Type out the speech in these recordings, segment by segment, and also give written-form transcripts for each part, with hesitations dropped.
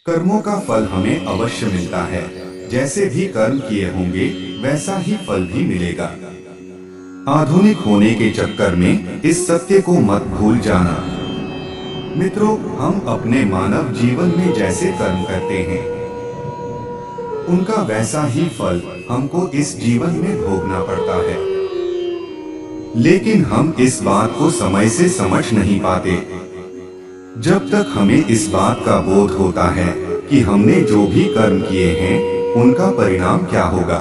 कर्मों का फल हमें अवश्य मिलता है। जैसे भी कर्म किए होंगे वैसा ही फल भी मिलेगा। आधुनिक होने के चक्कर में इस सत्य को मत भूल जाना। मित्रों, हम अपने मानव जीवन में जैसे कर्म करते हैं उनका वैसा ही फल हमको इस जीवन में भोगना पड़ता है। लेकिन हम इस बात को समय से समझ नहीं पाते। जब तक हमें इस बात का बोध होता है कि हमने जो भी कर्म किए हैं उनका परिणाम क्या होगा,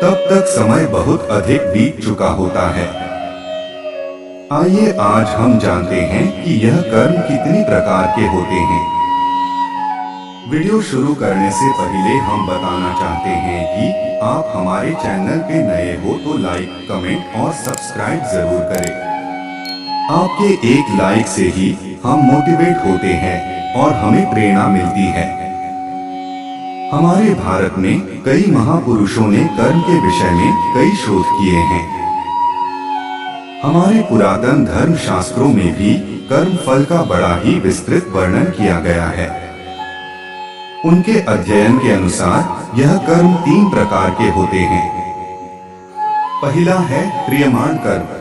तब तक समय बहुत अधिक बीत चुका होता है। आइए आज हम जानते हैं कि यह कर्म कितनी प्रकार के होते हैं। वीडियो शुरू करने से पहले हम बताना चाहते हैं कि आप हमारे चैनल पे नए हो तो लाइक, कमेंट और सब्सक्राइब जरूर करें। आपके एक लाइक से ही हम मोटिवेट होते हैं और हमें प्रेरणा मिलती है। हमारे भारत में कई महापुरुषों ने कर्म के विषय में कई शोध किए हैं। हमारे पुरातन धर्म शास्त्रों में भी कर्म फल का बड़ा ही विस्तृत वर्णन किया गया है। उनके अध्ययन के अनुसार यह कर्म 3 प्रकार के होते हैं। पहला है क्रियमाण कर्म।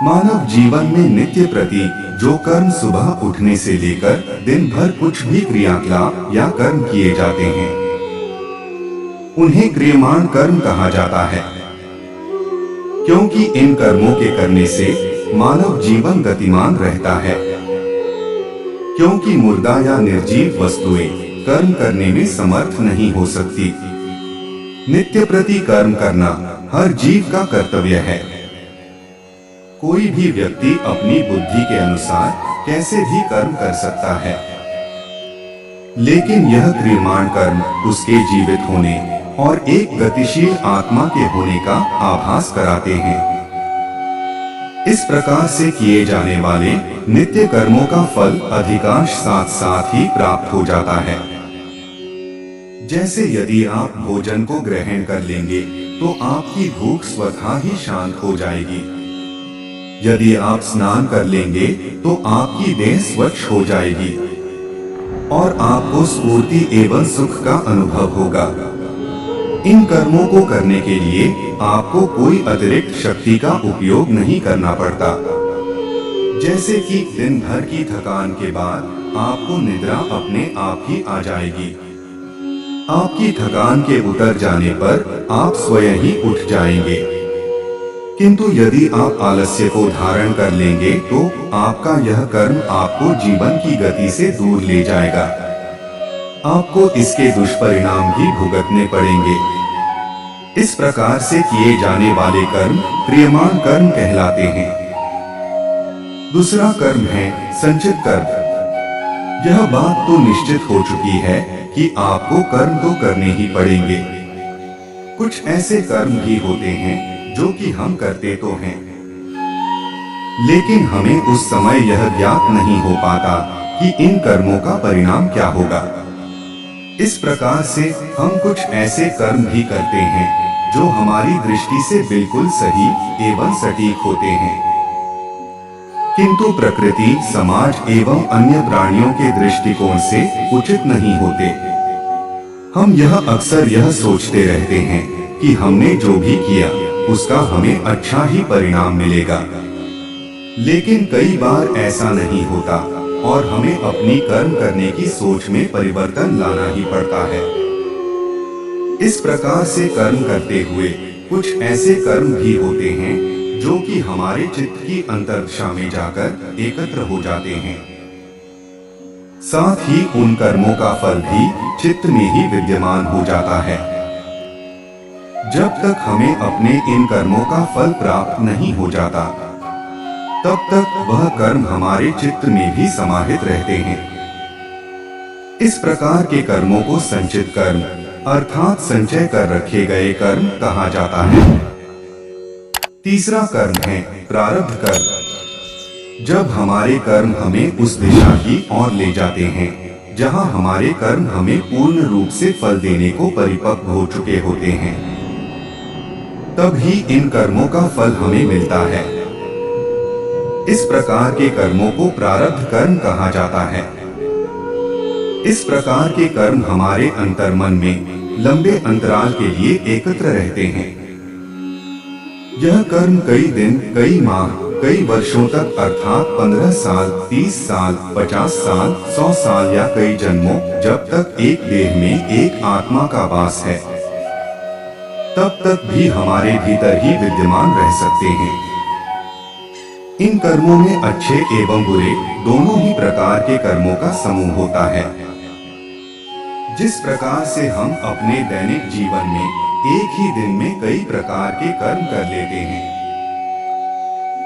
मानव जीवन में नित्य प्रति जो कर्म सुबह उठने से लेकर दिन भर कुछ भी क्रियाकलाप या कर्म किए जाते हैं उन्हें क्रियमाण कर्म कहा जाता है। क्योंकि इन कर्मों के करने से मानव जीवन गतिमान रहता है। क्योंकि मुर्दा या निर्जीव वस्तुएं कर्म करने में समर्थ नहीं हो सकती। नित्य प्रति कर्म करना हर जीव का कर्तव्य है। कोई भी व्यक्ति अपनी बुद्धि के अनुसार कैसे भी कर्म कर सकता है, लेकिन यह क्रियमाण कर्म उसके जीवित होने और एक गतिशील आत्मा के होने का आभास कराते हैं। इस प्रकार से किए जाने वाले नित्य कर्मों का फल अधिकांश साथ साथ ही प्राप्त हो जाता है। जैसे यदि आप भोजन को ग्रहण कर लेंगे तो आपकी भूख स्वतः ही शांत हो जाएगी। यदि आप स्नान कर लेंगे तो आपकी देह स्वच्छ हो जाएगी और आपको स्फूर्ति एवं सुख का अनुभव होगा। इन कर्मों को करने के लिए आपको कोई अतिरिक्त शक्ति का उपयोग नहीं करना पड़ता। जैसे कि दिन भर की थकान के बाद आपको निद्रा अपने आप ही आ जाएगी। आपकी थकान के उतर जाने पर आप स्वयं ही उठ जाएंगे। किंतु यदि आप आलस्य को धारण कर लेंगे तो आपका यह कर्म आपको जीवन की गति से दूर ले जाएगा। आपको इसके दुष्परिणाम भी भुगतने पड़ेंगे। इस प्रकार से किए जाने वाले कर्म क्रियमाण कर्म कहलाते हैं। दूसरा कर्म है संचित कर्म। यह बात तो निश्चित हो चुकी है कि आपको कर्म तो करने ही पड़ेंगे। कुछ ऐसे कर्म भी होते हैं जो कि हम करते तो हैं, लेकिन हमें उस समय यह ज्ञात नहीं हो पाता कि इन कर्मों का परिणाम क्या होगा। इस प्रकार से हम कुछ ऐसे कर्म भी करते हैं जो हमारी दृष्टि से बिल्कुल सही एवं सटीक होते हैं, किंतु प्रकृति, समाज एवं अन्य प्राणियों के दृष्टिकोण से उचित नहीं होते। हम यह अक्सर यह सोचते रहते हैं कि हमने जो भी किया उसका हमें अच्छा ही परिणाम मिलेगा, लेकिन कई बार ऐसा नहीं होता और हमें अपनी कर्म करने की सोच में परिवर्तन लाना ही पड़ता है। इस प्रकार से कर्म करते हुए कुछ ऐसे कर्म भी होते हैं जो कि हमारे चित्त की अंतर्दशा में जाकर एकत्र हो जाते हैं। साथ ही उन कर्मों का फल भी चित्त में ही विद्यमान हो जाता है। जब तक हमें अपने इन कर्मों का फल प्राप्त नहीं हो जाता तब तक वह कर्म हमारे चित्त में भी समाहित रहते हैं। इस प्रकार के कर्मों को संचित कर्म अर्थात संचय कर रखे गए कर्म कहा जाता है। तीसरा कर्म है प्रारब्ध कर्म। जब हमारे कर्म हमें उस दिशा की ओर ले जाते हैं जहां हमारे कर्म हमें पूर्ण रूप से फल देने को परिपक्व हो चुके होते हैं, तब ही इन कर्मों का फल हमें मिलता है। इस प्रकार के कर्मों को प्रारब्ध कर्म कहा जाता है। इस प्रकार के कर्म हमारे अंतर्मन में लंबे अंतराल के लिए एकत्र रहते हैं। यह कर्म कई दिन, कई माह, कई वर्षों तक अर्थात 15 साल, 30 साल, 50 साल, 100 साल या कई जन्मों, जब तक एक देह में एक आत्मा का वास है, तब तक भी हमारे भीतर ही विद्यमान रह सकते हैं। इन कर्मों में अच्छे एवं बुरे दोनों ही प्रकार के कर्मों का समूह होता है। जिस प्रकार से हम अपने दैनिक जीवन में एक ही दिन में कई प्रकार के कर्म कर लेते हैं,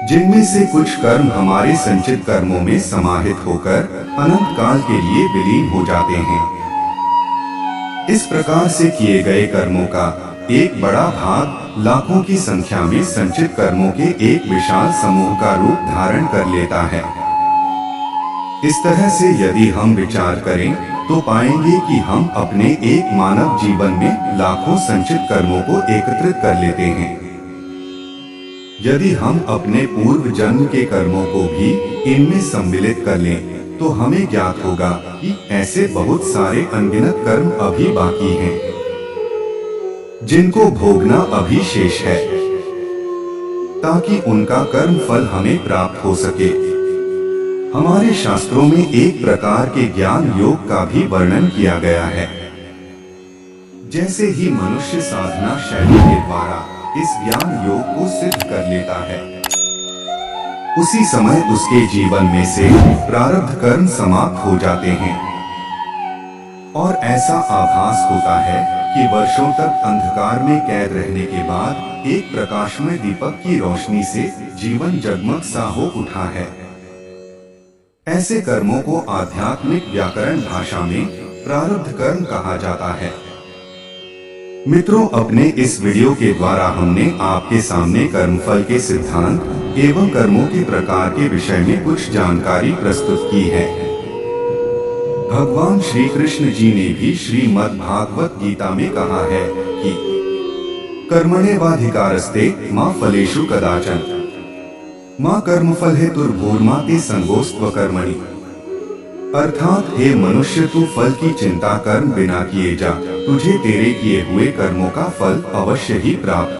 जिनमें से कुछ कर्म हमारे संचित कर्मों में समाहित होकर अनंत काल के लिए विलीन हो जाते हैं। इस प्रकार से किए गए कर्मों का एक बड़ा भाग लाखों की संख्या में संचित कर्मों के एक विशाल समूह का रूप धारण कर लेता है। इस तरह से यदि हम विचार करें तो पाएंगे कि हम अपने एक मानव जीवन में लाखों संचित कर्मों को एकत्रित कर लेते हैं। यदि हम अपने पूर्व जन्म के कर्मों को भी इनमें सम्मिलित कर लें तो हमें ज्ञात होगा कि ऐसे बहुत सारे अनगिनत कर्म अभी बाकी हैं, जिनको भोगना अभी शेष है, ताकि उनका कर्म फल हमें प्राप्त हो सके। हमारे शास्त्रों में एक प्रकार के ज्ञान योग का भी वर्णन किया गया है। जैसे ही मनुष्य साधना शैली के द्वारा इस ज्ञान योग को सिद्ध कर लेता है, उसी समय उसके जीवन में से प्रारब्ध कर्म समाप्त हो जाते हैं और ऐसा आभास होता है कि वर्षों तक अंधकार में कैद रहने के बाद एक प्रकाशमय दीपक की रोशनी से जीवन जगमग सा हो उठा है। ऐसे कर्मों को आध्यात्मिक व्याकरण भाषा में प्रारब्ध कर्म कहा जाता है। मित्रों, अपने इस वीडियो के द्वारा हमने आपके सामने कर्मफल के सिद्धांत एवं कर्मों के प्रकार के विषय में कुछ जानकारी प्रस्तुत की है। भगवान श्री कृष्ण जी ने भी श्रीमद् भागवत गीता में कहा है कि कर्मण्येवाधिकारस्ते मा फलेषु कदाचन माँ कर्मफल हेतुर्भूर्मा ते संगोस्त्व कर्मणि। अर्थात हे मनुष्य, तू फल की चिंता कर्म बिना किए जा, तुझे तेरे किए हुए कर्मों का फल अवश्य ही प्राप्त